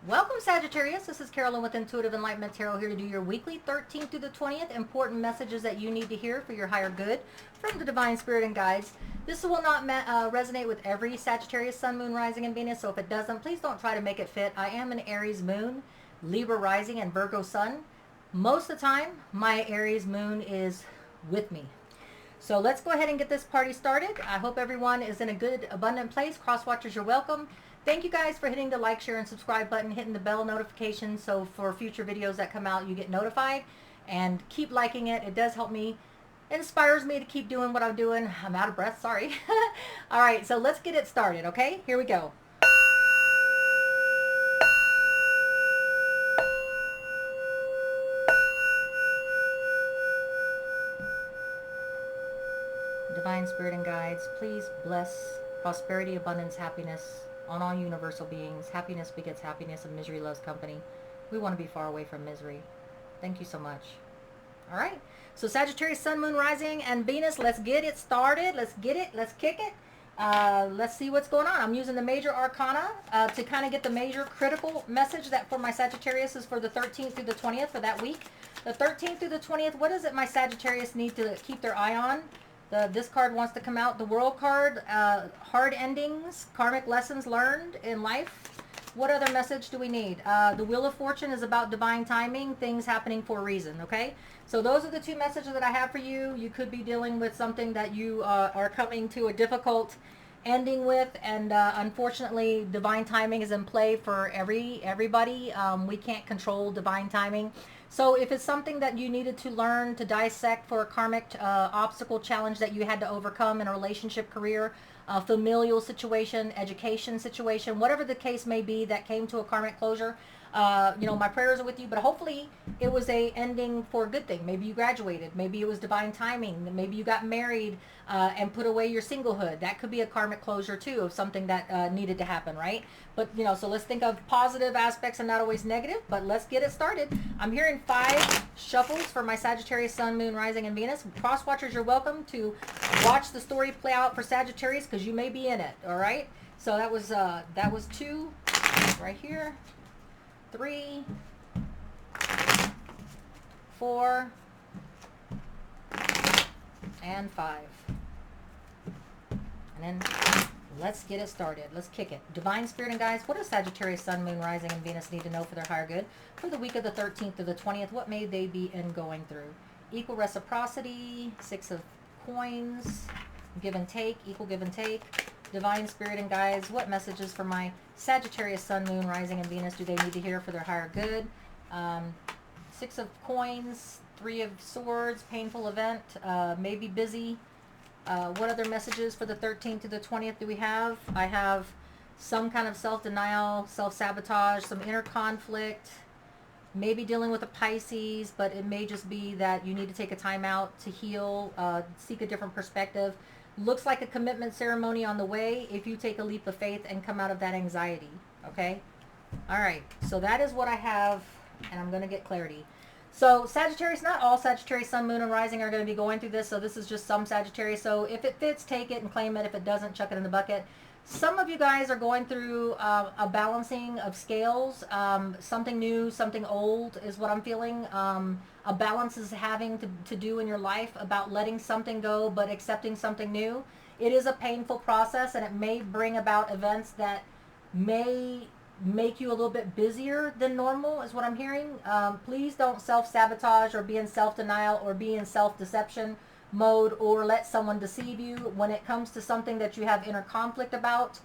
Welcome, Sagittarius. This is Carolyn with Intuitive Enlightenment Tarot, here to do your weekly 13th through the 20th important messages that you need to hear for your higher good from the Divine Spirit and Guides. This will not resonate with every Sagittarius, Sun, Moon, Rising, and Venus, so if it doesn't, please don't try to make it fit. I am an Aries Moon, Libra Rising, and Virgo Sun. Most of the time, my Aries Moon is with me. So let's go ahead and get this party started. I hope everyone is in a good, abundant place. Cross watchers, you're welcome. Thank you guys for hitting the like, share, and subscribe button, hitting the bell notification so for future videos that come out, you get notified. And keep liking it. It does help me. It inspires me to keep doing what I'm doing. I'm out of breath, sorry. All right, so let's get it started, okay? Here we go. Divine Spirit and Guides, please bless prosperity, abundance, happiness on all universal beings. Happiness begets happiness, and misery loves company. We want to be far away from misery. Thank you so much. All right. So Sagittarius, Sun, Moon, Rising, and Venus. Let's get it started. Let's get it. Let's kick it. Let's see what's going on. I'm using the major arcana to kind of get the major critical message that for my Sagittarius is for the 13th through the 20th for that week. The 13th through the 20th, what is it my Sagittarius need to keep their eye on? This card wants to come out. The World card, hard endings, karmic lessons learned in life. What other message do we need? The Wheel of Fortune is about divine timing, things happening for a reason, okay? So those are the two messages that I have for you. You could be dealing with something that you are coming to a difficult ending with, and unfortunately divine timing is in play for everybody. We can't control divine timing. So if it's something that you needed to learn to dissect for a karmic obstacle challenge that you had to overcome in a relationship, career, familial situation, education situation, whatever the case may be that came to a karmic closure, my prayers are with you, but hopefully it was a ending for a good thing. Maybe you graduated. Maybe it was divine timing. Maybe you got married and put away your singlehood. That could be a karmic closure too of something that needed to happen, right? But, so let's think of positive aspects and not always negative, but let's get it started. I'm hearing 5 shuffles for my Sagittarius, Sun, Moon, Rising, and Venus. Cross watchers, you're welcome to watch the story play out for Sagittarius because you may be in it, all right? So that was 2 right here. 3, 4, and 5. And then let's get it started. Let's kick it. Divine Spirit and Guides, what does Sagittarius, Sun, Moon, Rising, and Venus need to know for their higher good for the week of the 13th to the 20th? What may they be going through? Equal reciprocity, 6 of coins, give and take, equal give and take. Divine Spirit and Guides, what messages for my Sagittarius, Sun, Moon, Rising, and Venus do they need to hear for their higher good? 6 of coins, 3 of swords, painful event, maybe busy. What other messages for the 13th to the 20th do we have? I have some kind of self-denial, self-sabotage, some inner conflict, maybe dealing with a Pisces, but it may just be that you need to take a time out to heal, seek a different perspective. Looks like a commitment ceremony on the way if you take a leap of faith and come out of that anxiety, okay? All right, so that is what I have, and I'm going to get clarity. So Sagittarius, not all Sagittarius, Sun, Moon, and Rising are going to be going through this, so this is just some Sagittarius. So if it fits, take it and claim it. If it doesn't, chuck it in the bucket. Some of you guys are going through a balancing of scales. Something new, something old is what I'm feeling. A balance is having to do in your life about letting something go but accepting something new. It is a painful process, and it may bring about events that may make you a little bit busier than normal is what I'm hearing. Please don't self-sabotage or be in self-denial or be in self-deception mode or let someone deceive you when it comes to something that you have inner conflict about.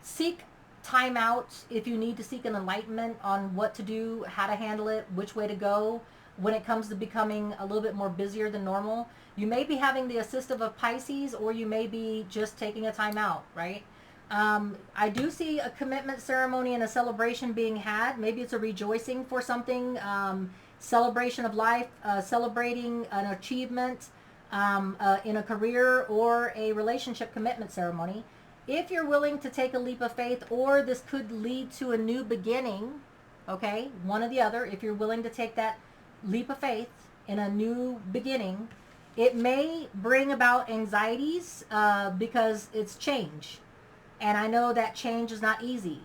Seek time out if you need to seek an enlightenment on what to do, how to handle it, which way to go when it comes to becoming a little bit more busier than normal. You may be having the assistive of Pisces, or you may be just taking a time out, right? I do see a commitment ceremony and a celebration being had. Maybe it's a rejoicing for something, celebration of life, celebrating an achievement in a career or a relationship commitment ceremony. If you're willing to take a leap of faith, or this could lead to a new beginning, okay, one or the other, if you're willing to take that leap of faith in a new beginning, it may bring about anxieties because it's change. And I know that change is not easy.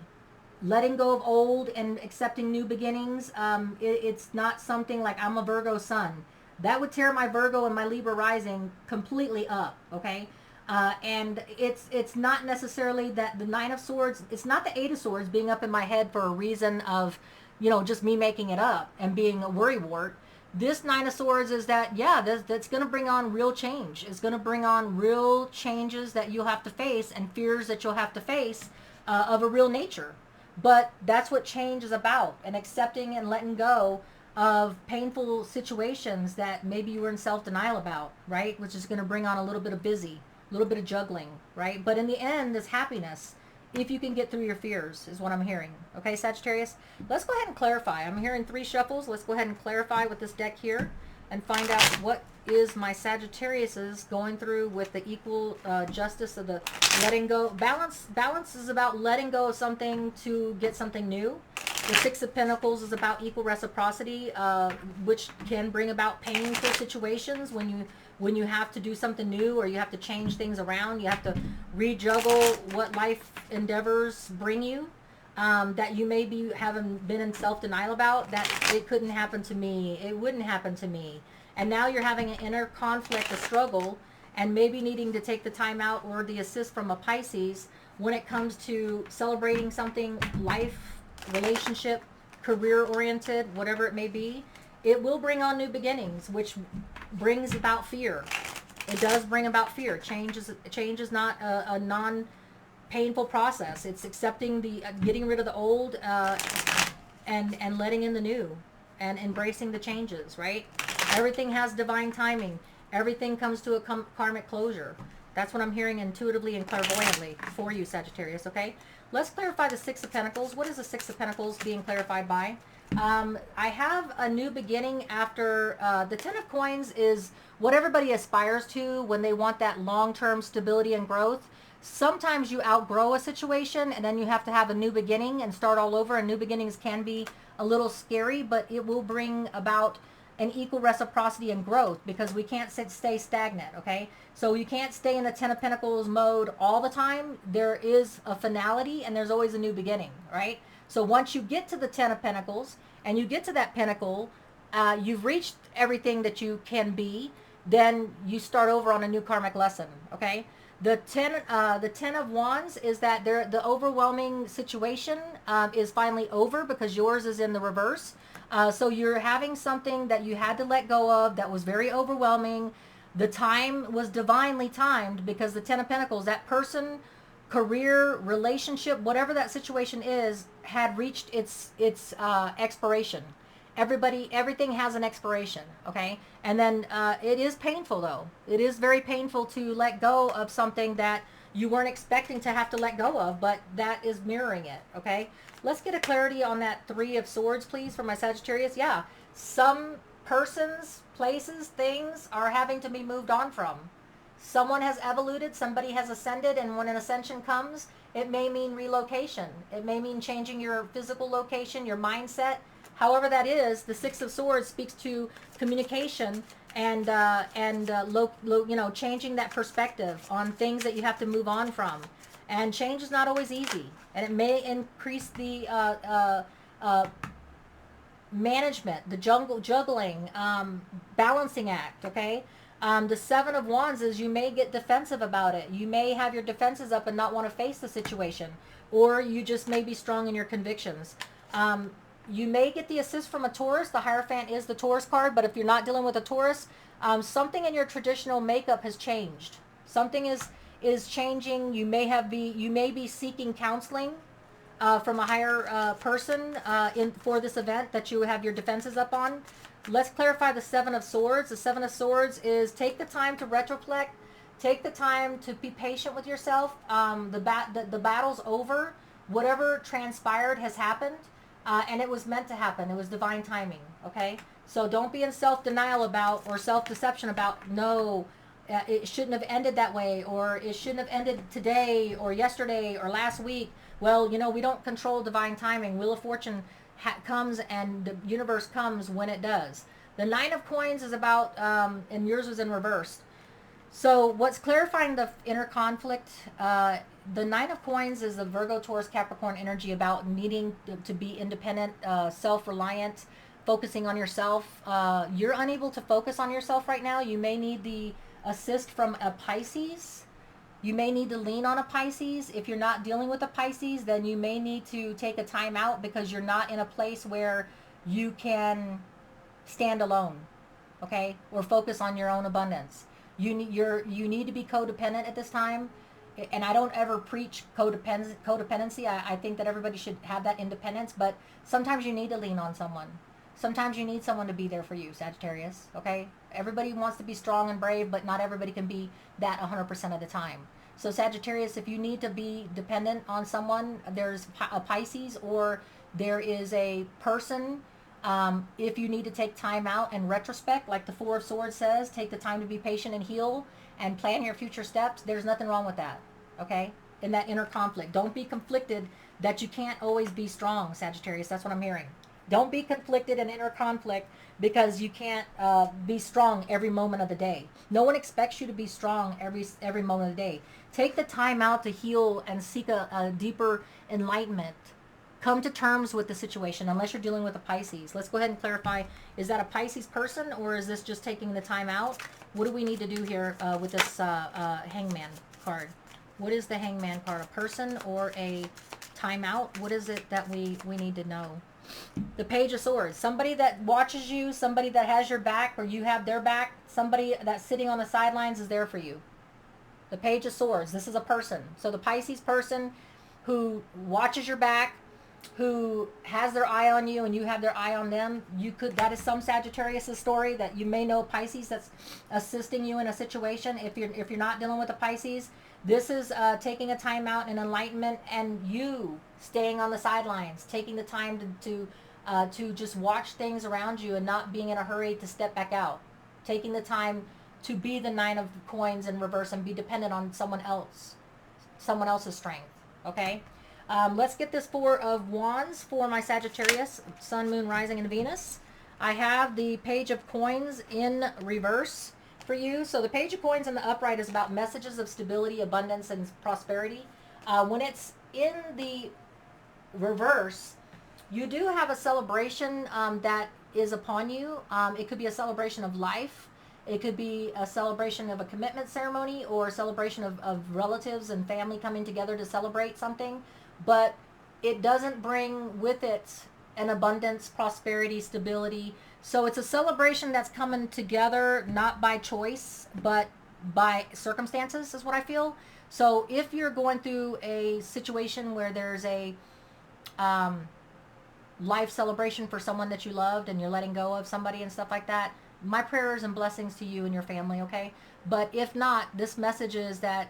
letting go of old and accepting new beginnings. It's not something like I'm a Virgo sun. That would tear my Virgo and my Libra rising completely up. Okay. And it's not necessarily that the Nine of Swords. It's not the Eight of Swords being up in my head for a reason of, just me making it up and being a worrywart. This Nine of Swords is that, yeah, that's going to bring on real change. It's going to bring on real changes that you'll have to face and fears that you'll have to face of a real nature. But that's what change is about, and accepting and letting go of painful situations that maybe you were in self-denial about, right? Which is going to bring on a little bit of busy, a little bit of juggling, right? But in the end, there's happiness if you can get through your fears, is what I'm hearing. Okay, Sagittarius? Let's go ahead and clarify. I'm hearing 3 shuffles. Let's go ahead and clarify with this deck here and find out what is my Sagittarius's going through with the equal justice of the letting go. Balance is about letting go of something to get something new. The Six of Pentacles is about equal reciprocity, which can bring about painful situations when you have to do something new or you have to change things around. You have to rejuggle what life endeavors bring you. That you may be haven't been in self-denial about, that it couldn't happen to me, it wouldn't happen to me. And now you're having an inner conflict, a struggle, and maybe needing to take the time out or the assist from a Pisces when it comes to celebrating something, life, relationship, career-oriented, whatever it may be. It will bring on new beginnings, which brings about fear. It does bring about fear. Change is not a non-painful process. It's accepting the getting rid of the old and letting in the new and embracing the changes, right? Everything has divine timing. Everything comes to a karmic closure. That's what I'm hearing intuitively and clairvoyantly for you, Sagittarius, okay? Let's clarify the Six of Pentacles. What is the Six of Pentacles being clarified by? I have a new beginning after the Ten of Coins is what everybody aspires to when they want that long-term stability and growth. Sometimes you outgrow a situation and then you have to have a new beginning and start all over. And new beginnings can be a little scary, but it will bring about an equal reciprocity and growth, because we can't stay stagnant, okay? So you can't stay in the Ten of Pentacles mode all the time. There is a finality and there's always a new beginning, right? So once you get to the Ten of Pentacles and you get to that pinnacle, you've reached everything that you can be, then you start over on a new karmic lesson, okay? The Ten of Wands is that the overwhelming situation is finally over because yours is in the reverse. So you're having something that you had to let go of that was very overwhelming. The time was divinely timed because the Ten of Pentacles, that person, career, relationship, whatever that situation is, had reached its expiration. Everything has an expiration, okay? And then it is painful, though. It is very painful to let go of something that you weren't expecting to have to let go of, but that is mirroring it, okay? Let's get a clarity on that Three of Swords, please, for my Sagittarius. Yeah, some persons, places, things are having to be moved on from. Someone has evoluted, somebody has ascended, and when an ascension comes, it may mean relocation. It may mean changing your physical location, your mindset. However that is, the Six of Swords speaks to communication and changing that perspective on things that you have to move on from. And change is not always easy, and it may increase the management, the juggling, balancing act, okay? The Seven of Wands is you may get defensive about it. You may have your defenses up and not want to face the situation, or you just may be strong in your convictions. You may get the assist from a Taurus. The Hierophant is the Taurus card, but if you're not dealing with a Taurus, something in your traditional makeup has changed. Something is changing. You may be seeking counseling from a higher person for this event that you have your defenses up on. Let's clarify the Seven of Swords. The Seven of Swords is take the time to retroflect. Take the time to be patient with yourself. The battle's over. Whatever transpired has happened. And it was meant to happen. It was divine timing, okay? So don't be in self-denial about or self-deception about, no, it shouldn't have ended that way, or it shouldn't have ended today or yesterday or last week. Well, we don't control divine timing. Wheel of Fortune comes and the universe comes when it does. The Nine of Coins is about, and yours was in reverse. So what's clarifying the inner conflict, the Nine of Coins is the Virgo, Taurus, Capricorn energy about needing to be independent, self-reliant, focusing on yourself. You're unable to focus on yourself right now. You may need the assist from a Pisces. You may need to lean on a Pisces. If you're not dealing with a Pisces, then you may need to take a time out because you're not in a place where you can stand alone, okay? Or focus on your own abundance. You need to be codependent at this time. And I don't ever preach codependency. I think that everybody should have that independence, but sometimes you need to lean on someone. Sometimes you need someone to be there for you, Sagittarius, okay? Everybody wants to be strong and brave, but not everybody can be that 100% of the time. So Sagittarius, if you need to be dependent on someone, there's a Pisces or there is a person. If you need to take time out and retrospect, like the Four of Swords says, take the time to be patient and heal and plan your future steps, there's nothing wrong with that, okay? In that inner conflict. Don't be conflicted that you can't always be strong, Sagittarius. That's what I'm hearing. Don't be conflicted in inner conflict because you can't be strong every moment of the day. No one expects you to be strong every moment of the day. Take the time out to heal and seek a deeper enlightenment. Come to terms with the situation, unless you're dealing with a Pisces. Let's go ahead and clarify, is that a Pisces person or is this just taking the time out? What do we need to do here with this Hangman card? What is the Hangman card? A person or a timeout? What is it that we need to know? The Page of Swords. Somebody that watches you, somebody that has your back or you have their back, somebody that's sitting on the sidelines is there for you. The Page of Swords. This is a person. So the Pisces person who watches your back, who has their eye on you and you have their eye on them, that is some Sagittarius' story that you may know Pisces that's assisting you in a situation. If you're not dealing with a Pisces, this is taking a time out and enlightenment and you staying on the sidelines, taking the time to just watch things around you and not being in a hurry to step back out. Taking the time to be the Nine of Coins in reverse and be dependent on someone else's strength, okay? Let's get this Four of Wands for my Sagittarius, Sun, Moon, Rising, and Venus. I have the Page of Coins in reverse for you. So the Page of Coins in the upright is about messages of stability, abundance, and prosperity. When it's in the reverse, you do have a celebration that is upon you. It could be a celebration of life. It could be a celebration of a commitment ceremony or a celebration of relatives and family coming together to celebrate something. But it doesn't bring with it an abundance, prosperity, stability. So it's a celebration that's coming together not by choice, but by circumstances is what I feel. So if you're going through a situation where there's a life celebration for someone that you loved and you're letting go of somebody and stuff like that, my prayers and blessings to you and your family, okay? But if not, this message is that,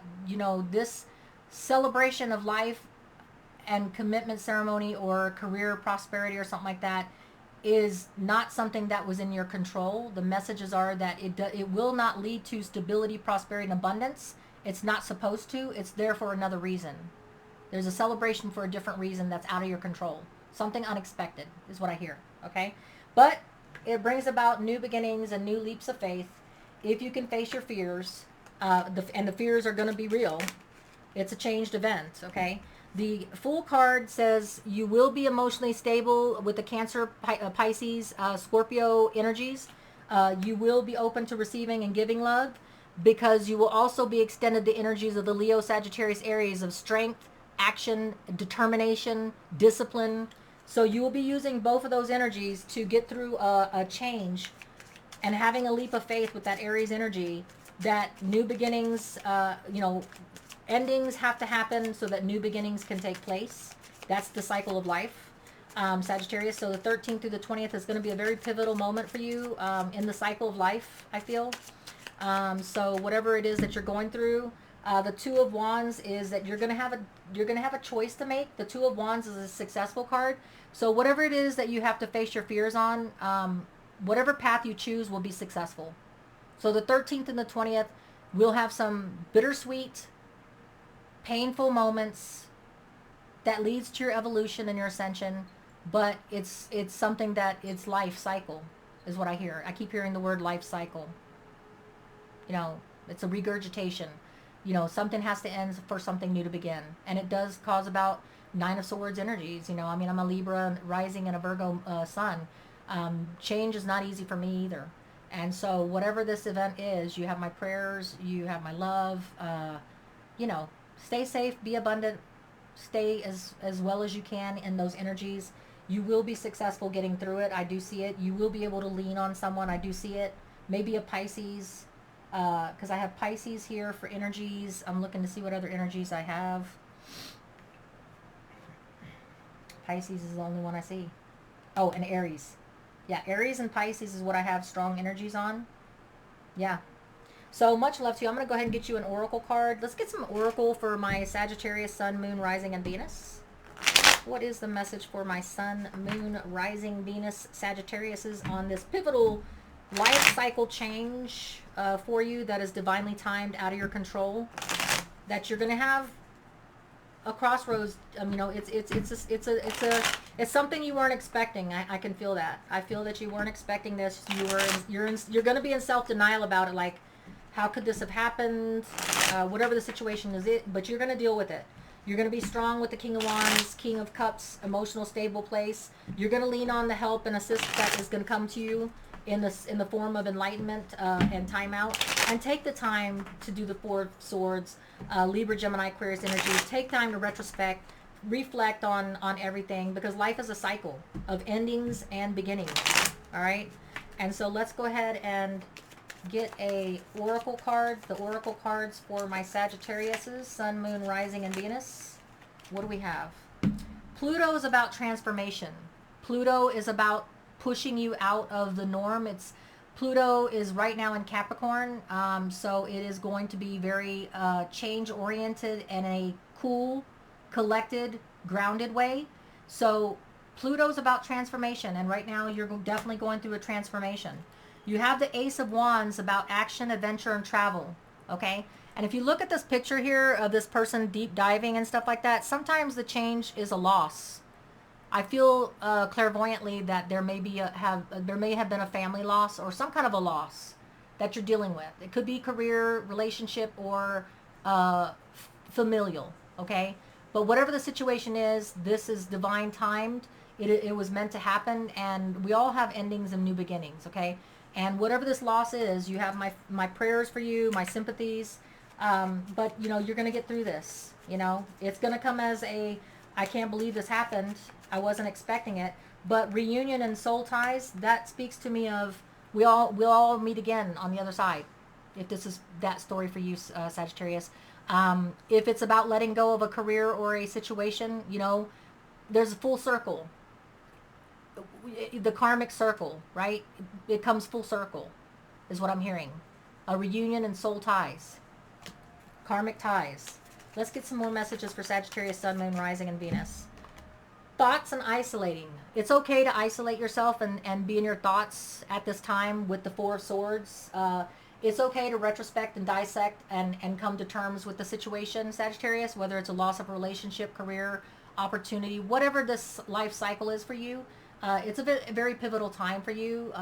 this celebration of life and commitment ceremony or career prosperity or something like that is not something that was in your control. The messages are that it will not lead to stability, prosperity, and abundance. It's not supposed to. It's there for another reason. There's a celebration for a different reason that's out of your control. Something unexpected is what I hear, okay? But it brings about new beginnings and new leaps of faith if you can face your fears, and the fears are going to be real. It's a changed event, okay? The Fool card says you will be emotionally stable with the Cancer, Pisces, Scorpio energies. You will be open to receiving and giving love because you will also be extended the energies of the Leo, Sagittarius, Aries of strength, action, determination, discipline. So you will be using both of those energies to get through a change and having a leap of faith with that Aries energy that new beginnings, endings have to happen so that new beginnings can take place. That's the cycle of life, Sagittarius. So the 13th through the 20th is going to be a very pivotal moment for you in the cycle of life, I feel. So whatever it is that you're going through, the Two of Wands is that you're going to have a choice to make. The Two of Wands is a successful card. So whatever it is that you have to face your fears on, whatever path you choose will be successful. So the 13th and the 20th will have some bittersweet, painful moments that leads to your evolution and your ascension, but it's something that it's life cycle is what I hear. I keep hearing the word life cycle. It's a regurgitation. You know, something has to end for something new to begin. And it does cause about Nine of Swords energies. You know, I mean, I'm a Libra rising and a Virgo sun. Change is not easy for me either. And so, whatever this event is, you have my prayers, you have my love. You know, stay safe, be abundant, stay as well as you can in those energies. You will be successful getting through it. I do see it. You will be able to lean on someone. I do see it. Maybe a Pisces, because I have Pisces here for energies. I'm looking to see what other energies I have. Pisces is the only one I see. Oh, and Aries. Yeah, Aries and Pisces is what I have strong energies on. Yeah. So much love to you. I'm going to go ahead and get you an oracle card. Let's get some oracle for my Sagittarius, Sun, Moon, Rising, and Venus. What is the message for my Sun, Moon, Rising, Venus, Sagittariuses on this pivotal life cycle change for you that is divinely timed, out of your control, that you're going to have a crossroads. You know, it's something you weren't expecting. I can feel that. I feel that you weren't expecting this. You're going to be in self-denial about it, like, how could this have happened? Whatever the situation is, but you're going to deal with it. You're going to be strong with the King of Wands, King of Cups, emotional stable place. You're going to lean on the help and assist that is going to come to you in the form of enlightenment and timeout. And take the time to do the Four of Swords, Libra, Gemini, Aquarius energies. Take time to retrospect, reflect on everything, because life is a cycle of endings and beginnings. All right? And so let's go ahead and get a oracle card. The oracle cards for my Sagittariuses, Sun, Moon, Rising, and Venus. What do we have? Pluto is about transformation. Pluto is about pushing you out of the norm. Pluto is right now in Capricorn, so it is going to be very change oriented in a cool, collected, grounded way. So Pluto's about transformation, and right now you're definitely going through a transformation. You have the Ace of Wands about action, adventure, and travel. Okay? And if you look at this picture here of this person deep diving and stuff like that, sometimes the change is a loss. I feel clairvoyantly that there may have been a family loss or some kind of a loss that you're dealing with. It could be career, relationship, or familial. Okay? But whatever the situation is, this is divine timed. It was meant to happen, and we all have endings and new beginnings. Okay? And whatever this loss is, you have my prayers for you, my sympathies. But, you know, you're going to get through this. You know, it's going to come as I can't believe this happened. I wasn't expecting it. But reunion and soul ties, that speaks to me of we'll all meet again on the other side. If this is that story for you, Sagittarius. If it's about letting go of a career or a situation, you know, there's a full circle. The karmic circle, right? It comes full circle, is what I'm hearing. A reunion and soul ties. Karmic ties. Let's get some more messages for Sagittarius, Sun, Moon, Rising, and Venus. Thoughts and isolating. It's okay to isolate yourself and be in your thoughts at this time with the Four of Swords. It's okay to retrospect and dissect and come to terms with the situation, Sagittarius, whether it's a loss of a relationship, career, opportunity, whatever this life cycle is for you. It's a very pivotal time for you.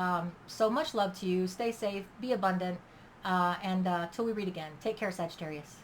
So much love to you. Stay safe. Be abundant. And till we read again. Take care, Sagittarius.